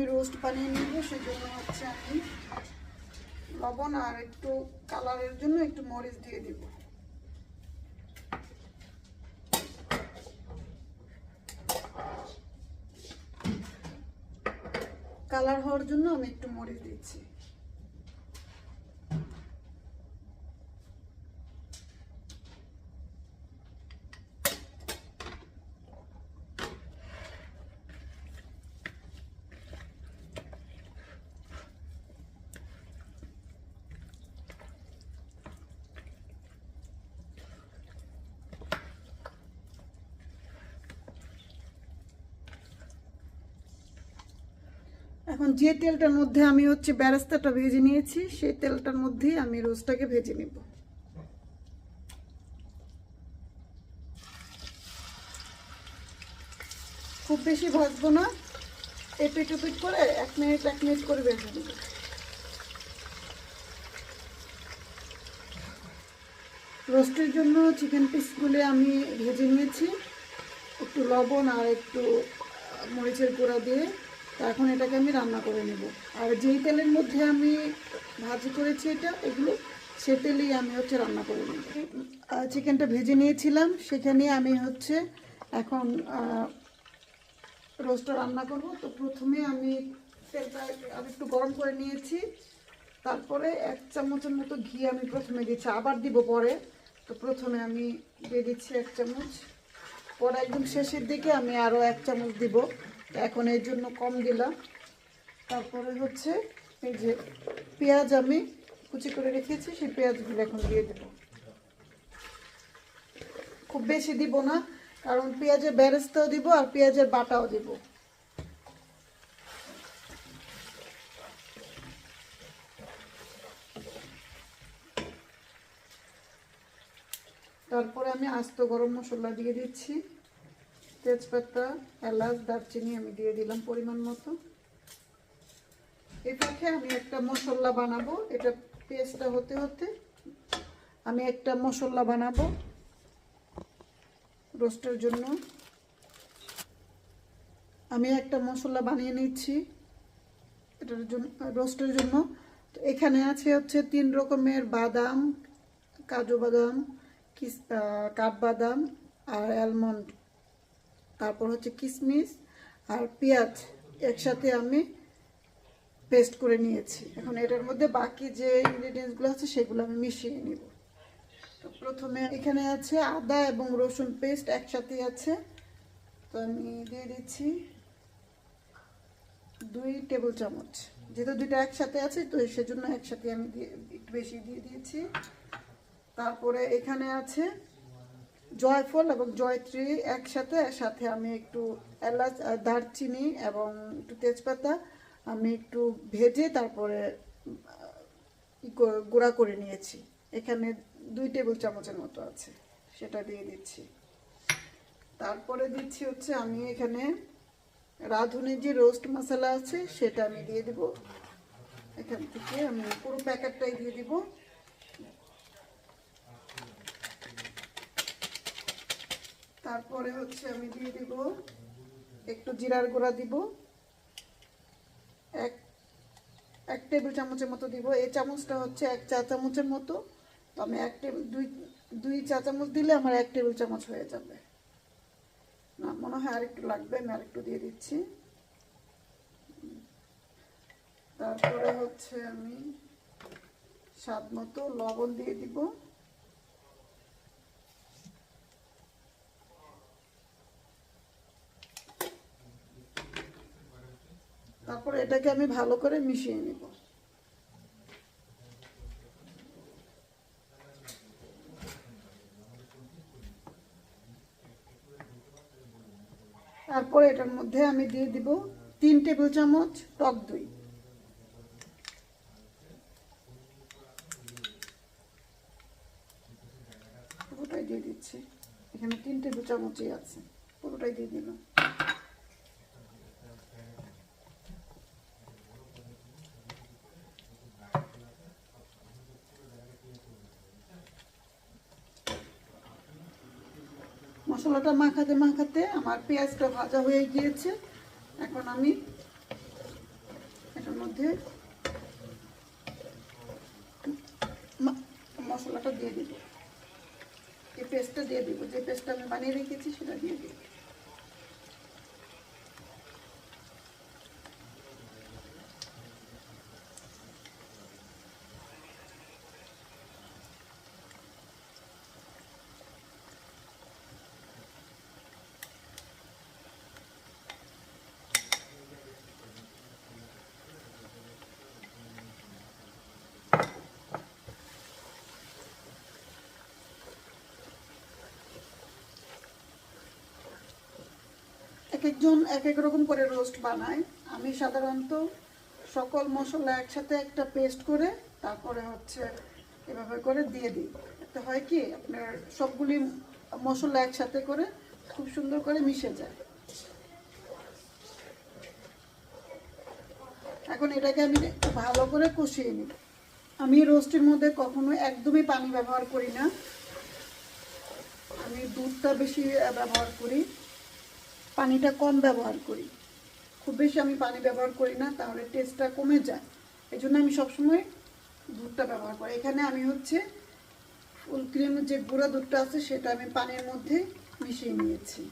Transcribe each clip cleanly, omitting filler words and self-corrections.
আমি রোস্ট বানিয়ে নেব, সেজন্য হচ্ছে আমি লবণ আর একটু কালারের জন্য একটু মরিচ দিয়ে দিব। কালার হওয়ার জন্য আমি একটু মরিচ দিচ্ছি। এখন যে তেলটার মধ্যে আমি হচ্ছে বেরেস্তাটা ভেজে নিয়েছি, সেই তেলটার মধ্যেই আমি রোস্টটাকে ভেজে নিব। খুব বেশি ভাজবো না, এপিট ওপিট করে 1 মিনিট করে ভেজে নেব। রোস্টের জন্য চিকেন পিসগুলো আমি ভেজে নিয়েছি একটু লবণ আর একটু মরিচের গুঁড়া দিয়ে। তো এখন এটাকে আমি রান্না করে নেব। আর যেই তেলের মধ্যে আমি ভাজি করেছি এগুলো, সে তেলেই আমি হচ্ছে রান্না করে নেব। চিকেনটা ভেজে নিয়েছিলাম, সেখানে আমি হচ্ছে এখন রোস্টটা রান্না করব। তো প্রথমে আমি তেলটা আর একটু গরম করে নিয়েছি, তারপরে 1 চামচের মতো ঘি আমি প্রথমে দিচ্ছি, আবার দিব পরে। তো প্রথমে আমি দিয়ে দিচ্ছি 1 চামচ, পরে একদম শেষের দিকে আমি আরও 1 চামচ দিব। এখন এর জন্য কম দিলাম। তারপরে হচ্ছে এই যে পেঁয়াজ আমি কুচি করে রেখেছি, সেই পেঁয়াজগুলো এখন দিয়ে দেব। খুব বেশি দিব না, কারণ পেঁয়াজের বেরেস্তাও দিব আর পেঁয়াজের বাটাও দিব। তারপরে আমি আস্ত গরম মশলা দিয়ে দিচ্ছি, তেজপাতা, এলাচ, দারচিনি আমি দিয়ে দিলাম পরিমাণ মতো। এই ফাঁকে আমি একটা মশলা বানাবো, এটা পেস্টটা হতে হতে আমি একটা মশলা বানাবো রোস্টের জন্য। আমি একটা মশলা বানিয়ে নিচ্ছি এটার জন্য, রোস্টের জন্য। তো এখানে আছে হচ্ছে 3 রকমের বাদাম, কাজু বাদাম, কাঠবাদাম আর অ্যালমন্ড, তারপর হচ্ছে কিশমিশ আর পেঁয়াজ একসাথে আমি পেস্ট করে নিয়েছি। এখন এটার মধ্যে বাকি যে ইনগ্রেডিয়েন্টসগুলো আছে সেগুলো আমি মিশিয়ে নিব। তো প্রথমে এখানে আছে আদা এবং রসুন পেস্ট একসাথে আছে, তো আমি দিয়ে দিচ্ছি 2 টেবিল চামচ। যেহেতু দুইটা একসাথে আছে তো সেজন্য একসাথে আমি একটু বেশি দিয়ে দিয়েছি। তারপরে এখানে আছে জয়ফল এবং জয়ত্রী একসাথে, সাথে আমি একটু এলাচ, দারচিনি এবং একটু তেজপাতা আমি একটু ভেজে তারপরে গুঁড়া করে নিয়েছি। এখানে 2 টেবিল চামচের মতো আছে, সেটা দিয়ে দিচ্ছি। তারপরে দিচ্ছি হচ্ছে আমি এখানে রাঁধুনির যে রোস্ট মশলা আছে সেটা আমি দিয়ে দিব। এখান থেকে আমি পুরো প্যাকেটটাই দিয়ে দিব। তারপরে হচ্ছে আমি দিয়ে দিব একটু জিরার গুঁড়া দিব, এক টেবিল চামচের মতো দিব। এই চামচটা হচ্ছে 1 চা চামচের মতো, তো আমি 2 চা চামচ দিলে আমার 1 টেবিল চামচ হয়ে যাবে। না, মনে হয় আরেকটু লাগবে, আমি আরেকটু দিয়ে দিচ্ছি। তারপরে হচ্ছে আমি স্বাদ মতো লবণ দিয়ে দিব। তারপরে এটাকে আমি ভালো করে মিশিয়ে নিব। তারপরে এটার মধ্যে আমি দিয়ে দিব 3 টেবিল চামচ টক দই। পুরোটাই দিয়ে দিচ্ছি, এখানে 3 টেবিল চামচই আছে, পুরোটাই দিয়ে দিলাম। মশলাটা মাখাতে মাখাতে আমার পেঁয়াজটা ভাজা হয়ে গিয়েছে। এখন আমি মধ্যে মশলাটা দিয়ে দিব, এই পেস্টটা দিয়ে দিব, যে পেস্টটা আমি বানিয়ে রেখেছি সেটা দিয়ে দিব। এক একজন এক এক রকম করে রোস্ট বানায়। আমি সাধারণত সকল মশলা একসাথে একটা পেস্ট করে তারপরে হচ্ছে এভাবে করে দিয়ে দিই। এতে হয় কি আপনার সবগুলি মশলা একসাথে করে খুব সুন্দর করে মিশে যায়। এখন এটাকে আমি ভালো করে কষিয়ে নিই। আমি রোস্টের মধ্যে কখনো একদমই পানি ব্যবহার করি না, আমি দুধটা বেশি ব্যবহার করি, পানিটা কম ব্যবহার করি। খুব বেশি আমি পানি ব্যবহার করি না, তাহলে টেস্টটা কমে যায়। এই জন্য আমি সবসময় দুধটা ব্যবহার করি। এখানে আমি হচ্ছে ফুল ক্রিমের যে গুঁড়া দুধটা আছে সেটা আমি পানির মধ্যে মিশিয়ে নিয়েছি।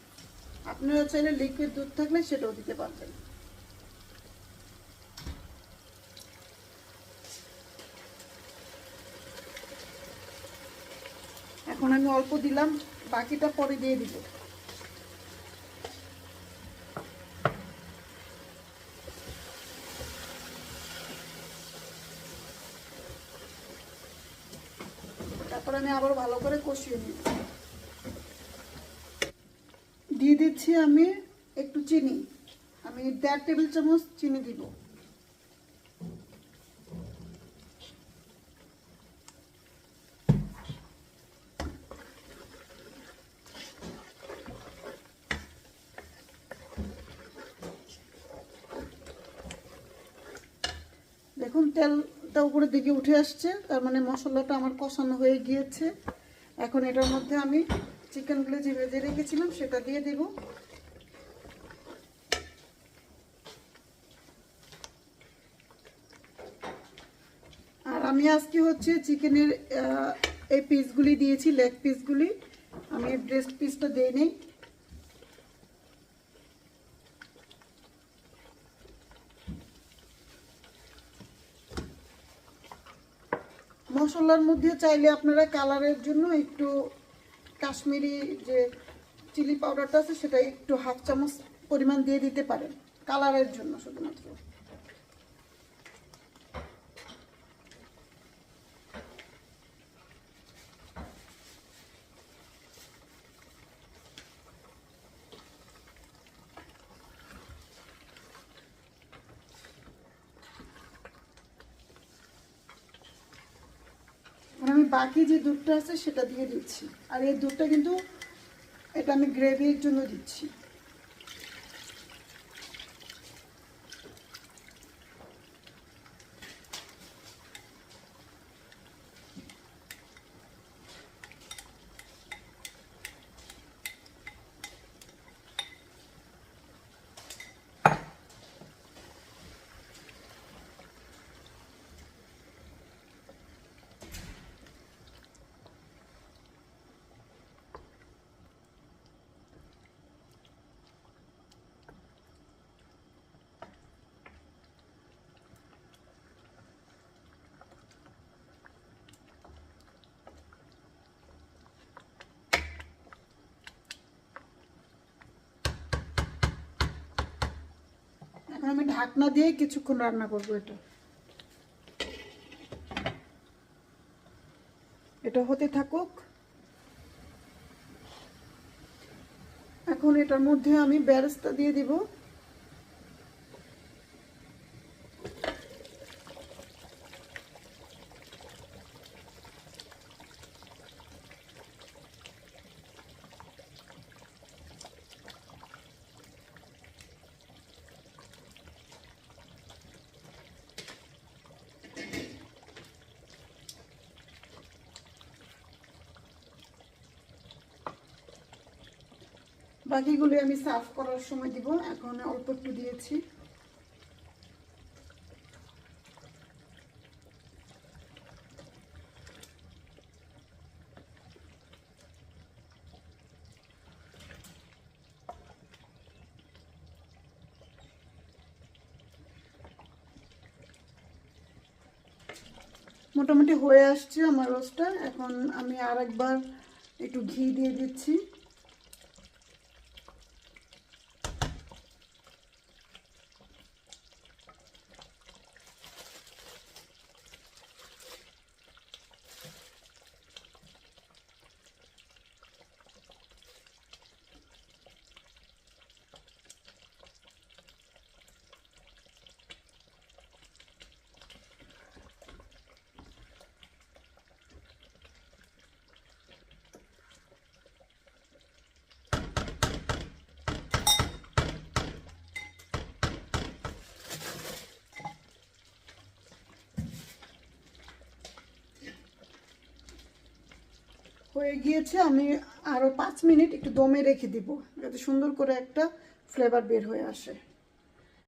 আপনারা চাইলে লিকুইড দুধ থাকলে সেটাও দিতে পারবেন। এখন আমি অল্প দিলাম, বাকিটা পরে দিয়ে দিব। তারপর আমি আবার ভালো করে কষিয়ে নিব। দিয়ে দিচ্ছি আমি একটু চিনি, আমি 1.5 টেবিল চামচ চিনি দিব। দেখুন তেলটা উপরের দিকে উঠে আসছে, তার মানে মশলাটা আমার কষানো হয়ে গিয়েছে। এখন এটার মধ্যে আমি চিকেনগুলো যে ভেজে রেখেছিলাম সেটা দিয়ে দেব। আর আমি আজকে হচ্ছে চিকেনের এই পিসগুলি দিয়েছি, লেগ পিসগুলি, আমি ব্রেস্ট পিসটা দিয়ে নিই। মশলার মধ্যে চাইলে আপনারা কালারের জন্য একটু কাশ্মীরি যে চিলি পাউডারটা আছে সেটা একটু 1/2 চামচ পরিমাণ দিয়ে দিতে পারেন, কালারের জন্য শুধুমাত্র। আমি বাকি যে দুধটা আছে সেটা দিয়ে দিচ্ছি। আর এই দুধটা কিন্তু এটা আমি গ্রেভির জন্য দিচ্ছি। এখন আমি ঢাকনা দিয়ে কিছুক্ষণ রান্না করবো। এটা হতে থাকুক। এখন এটার মধ্যে আমি বেরেস্তা দিয়ে দিব। বাকিগুলি আমি সার্ভ করার সময় দিব, এখন অল্প একটু দিয়েছি। মোটামুটি হয়ে আসছে আমার রোস্টটা। এখন আমি আরেকবার একটু ঘি দিয়ে দিচ্ছি। হয়ে গিয়েছে, আমি আরও 5 মিনিট একটু দমে রেখে দিব যাতে সুন্দর করে একটা ফ্লেভার বের হয়ে আসে।